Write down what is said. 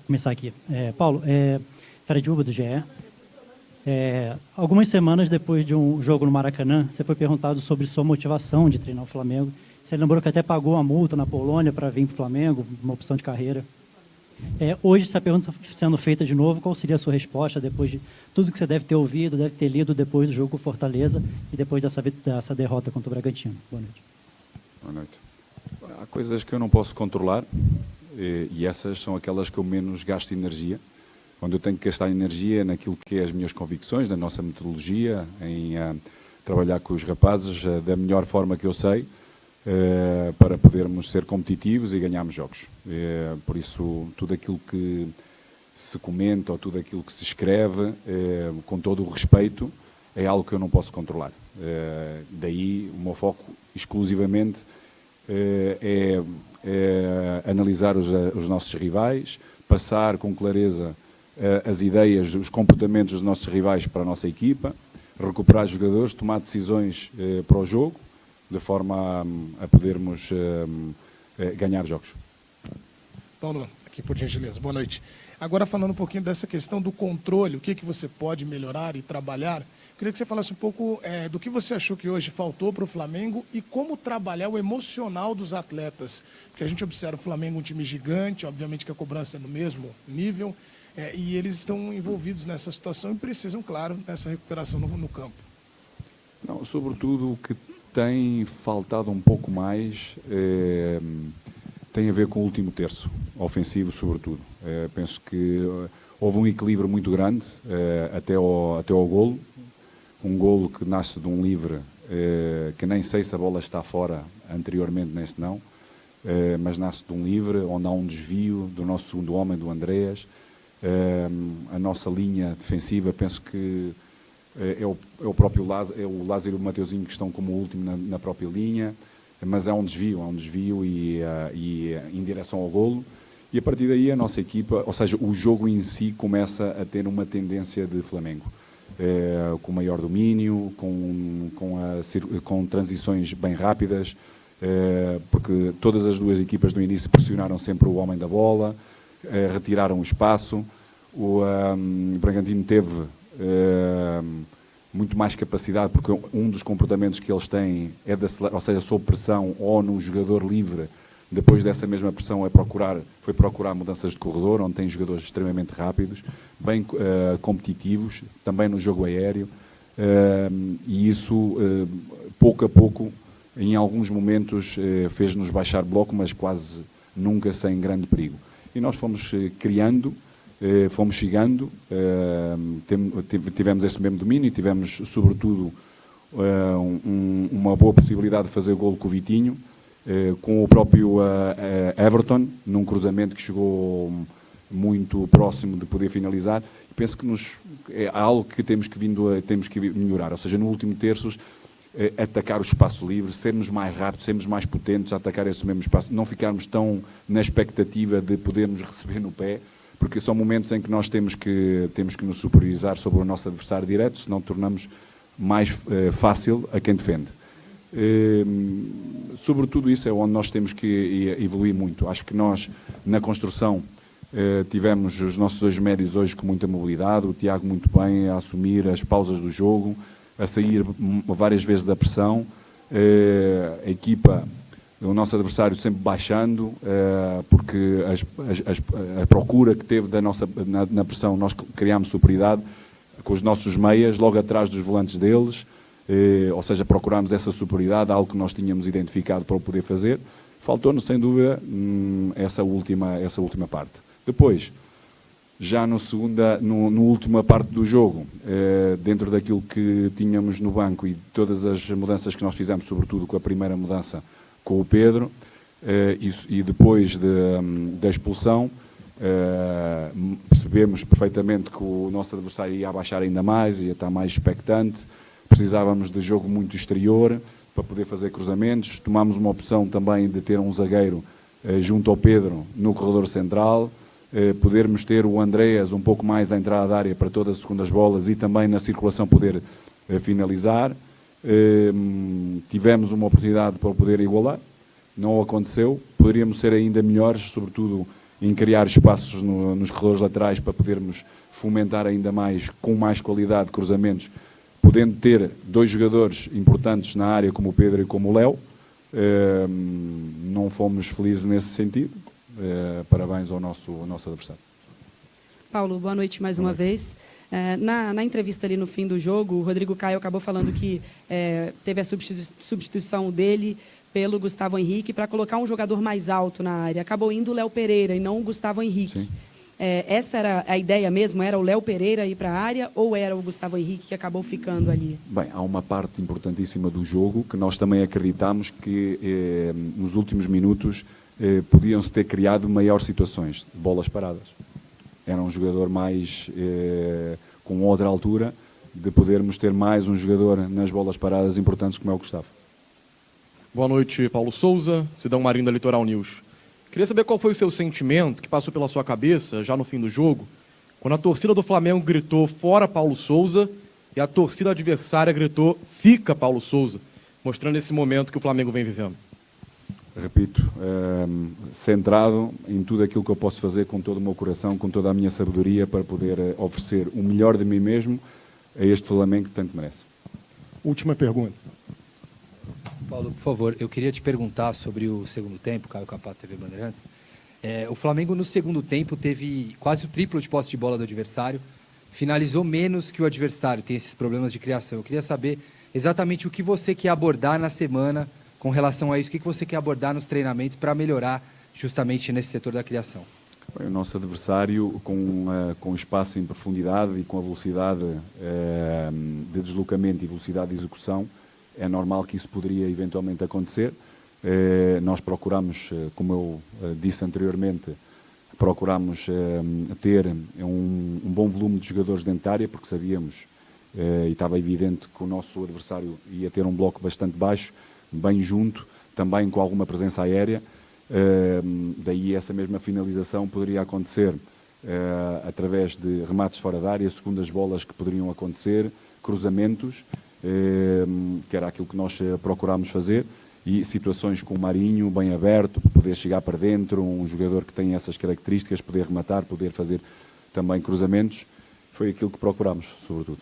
começar aqui. Paulo, Fred Uba, do GE. Algumas semanas depois de um jogo no Maracanã, você foi perguntado sobre sua motivação de treinar o Flamengo. Você lembrou que até pagou uma multa na Polônia para vir para o Flamengo, uma opção de carreira. Hoje, essa pergunta sendo feita de novo, qual seria a sua resposta depois de tudo que você deve ter ouvido, deve ter lido depois do jogo com Fortaleza e depois dessa derrota contra o Bragantino? Boa noite. Boa noite. Há coisas que eu não posso controlar e essas são aquelas que eu menos gasto energia. Onde eu tenho que gastar energia naquilo que é as minhas convicções, na nossa metodologia, em trabalhar com os rapazes da melhor forma que eu sei, para podermos ser competitivos e ganharmos jogos. Por isso, tudo aquilo que se comenta ou tudo aquilo que se escreve, com todo o respeito, é algo que eu não posso controlar. Daí o meu foco exclusivamente é analisar os nossos rivais, passar com clareza as ideias, os comportamentos dos nossos rivais para a nossa equipa, recuperar jogadores, tomar decisões para o jogo, de forma a podermos ganhar jogos. Paulo, aqui por gentileza, boa noite. Agora falando um pouquinho dessa questão do controle, o que você pode melhorar e trabalhar, queria que você falasse um pouco do que você achou que hoje faltou para o Flamengo e como trabalhar o emocional dos atletas. Porque a gente observa o Flamengo um time gigante, obviamente que a cobrança é no mesmo nível, e eles estão envolvidos nessa situação e precisam, claro, dessa recuperação no campo. Não, sobretudo o que tem faltado um pouco mais tem a ver com o último terço, ofensivo sobretudo. Penso que houve um equilíbrio muito grande até ao golo, um golo que nasce de um livre, que nem sei se a bola está fora anteriormente neste não, mas nasce de um livre, onde há um desvio do nosso segundo homem, do Andreas. A nossa linha defensiva, penso que é o próprio Lázaro, é o Lázaro e o Mateuzinho que estão como último na própria linha, mas há um desvio e em direção ao golo, e a partir daí a nossa equipa, ou seja, o jogo em si começa a ter uma tendência de Flamengo, com maior domínio, com transições bem rápidas, porque todas as duas equipas no início pressionaram sempre o homem da bola, retiraram o espaço. O Bragantino teve muito mais capacidade, porque um dos comportamentos que eles têm é ou seja, sob pressão ou no jogador livre, depois dessa mesma pressão foi procurar mudanças de corredor, onde tem jogadores extremamente rápidos, bem competitivos, também no jogo aéreo, e isso, pouco a pouco, em alguns momentos, fez-nos baixar bloco, mas quase nunca sem grande perigo. E nós fomos criando, fomos chegando, tivemos esse mesmo domínio, tivemos, sobretudo, uma boa possibilidade de fazer golo com o Vitinho, com o próprio Everton, num cruzamento que chegou muito próximo de poder finalizar. Penso que é algo que temos que melhorar, ou seja, no último terço, atacar o espaço livre, sermos mais rápidos, sermos mais potentes a atacar esse mesmo espaço, não ficarmos tão na expectativa de podermos receber no pé, porque são momentos em que nós temos que nos superiorizar sobre o nosso adversário direto, senão tornamos mais fácil a quem defende. Sobretudo isso é onde nós temos que evoluir muito. Acho que nós, na construção, tivemos os nossos dois médios hoje com muita mobilidade, o Tiago muito bem a assumir as pausas do jogo, a sair várias vezes da pressão, a equipa, o nosso adversário sempre baixando, porque a procura que teve na pressão, nós criámos superioridade com os nossos meias, logo atrás dos volantes deles, ou seja, procurámos essa superioridade, algo que nós tínhamos identificado para o poder fazer. Faltou-nos, sem dúvida, essa última parte. Depois, já na última parte do jogo, dentro daquilo que tínhamos no banco e todas as mudanças que nós fizemos, sobretudo com a primeira mudança com o Pedro, e depois da expulsão, percebemos perfeitamente que o nosso adversário ia abaixar ainda mais, ia estar mais expectante, precisávamos de jogo muito exterior para poder fazer cruzamentos, tomámos uma opção também de ter um zagueiro junto ao Pedro no corredor central, podermos ter o Andreas um pouco mais à entrada da área para todas as segundas bolas e também na circulação poder finalizar. Tivemos uma oportunidade para poder igualar, não aconteceu, poderíamos ser ainda melhores, sobretudo em criar espaços nos corredores laterais para podermos fomentar ainda mais, com mais qualidade, cruzamentos, podendo ter 2 jogadores importantes na área, como o Pedro e como o Léo. Não fomos felizes nesse sentido. Parabéns ao nosso adversário. Paulo, boa noite mais uma vez. Na entrevista ali no fim do jogo, o Rodrigo Caio acabou falando que teve a substituição dele pelo Gustavo Henrique para colocar um jogador mais alto na área. Acabou indo o Léo Pereira e não o Gustavo Henrique. Essa era a ideia mesmo? Era o Léo Pereira ir para a área ou era o Gustavo Henrique que acabou ficando ali? Bem, há uma parte importantíssima do jogo que nós também acreditamos que nos últimos minutos podiam-se ter criado maiores situações de bolas paradas. Era um jogador mais com outra altura, de podermos ter mais um jogador nas bolas paradas importantes como é o Gustavo. Boa noite, Paulo Souza, Sidão Marinho da Litoral News. Queria saber qual foi o seu sentimento que passou pela sua cabeça, já no fim do jogo, quando a torcida do Flamengo gritou fora Paulo Souza e a torcida adversária gritou fica Paulo Souza, mostrando esse momento que o Flamengo vem vivendo. Repito, centrado em tudo aquilo que eu posso fazer com todo o meu coração, com toda a minha sabedoria para poder oferecer o melhor de mim mesmo a este Flamengo que tanto merece. Última pergunta. Paulo, por favor, eu queria te perguntar sobre o segundo tempo, Caio Capato, TV Bandeirantes. O Flamengo, no segundo tempo, teve quase o triplo de posse de bola do adversário, finalizou menos que o adversário, tem esses problemas de criação. Eu queria saber exatamente o que você quer abordar na semana com relação a isso, o que você quer abordar nos treinamentos para melhorar justamente nesse setor da criação. O nosso adversário, com espaço em profundidade e com a velocidade de deslocamento e velocidade de execução, é normal que isso poderia eventualmente acontecer. Nós procuramos, como eu disse anteriormente, procuramos ter um bom volume de jogadores dentro da área, porque sabíamos e estava evidente que o nosso adversário ia ter um bloco bastante baixo, bem junto, também com alguma presença aérea. Daí essa mesma finalização poderia acontecer através de remates fora da área, segundas bolas que poderiam acontecer, cruzamentos, que era aquilo que nós procurámos fazer, e situações com o Marinho bem aberto, poder chegar para dentro, um jogador que tem essas características, poder rematar, poder fazer também cruzamentos, foi aquilo que procurámos, sobretudo.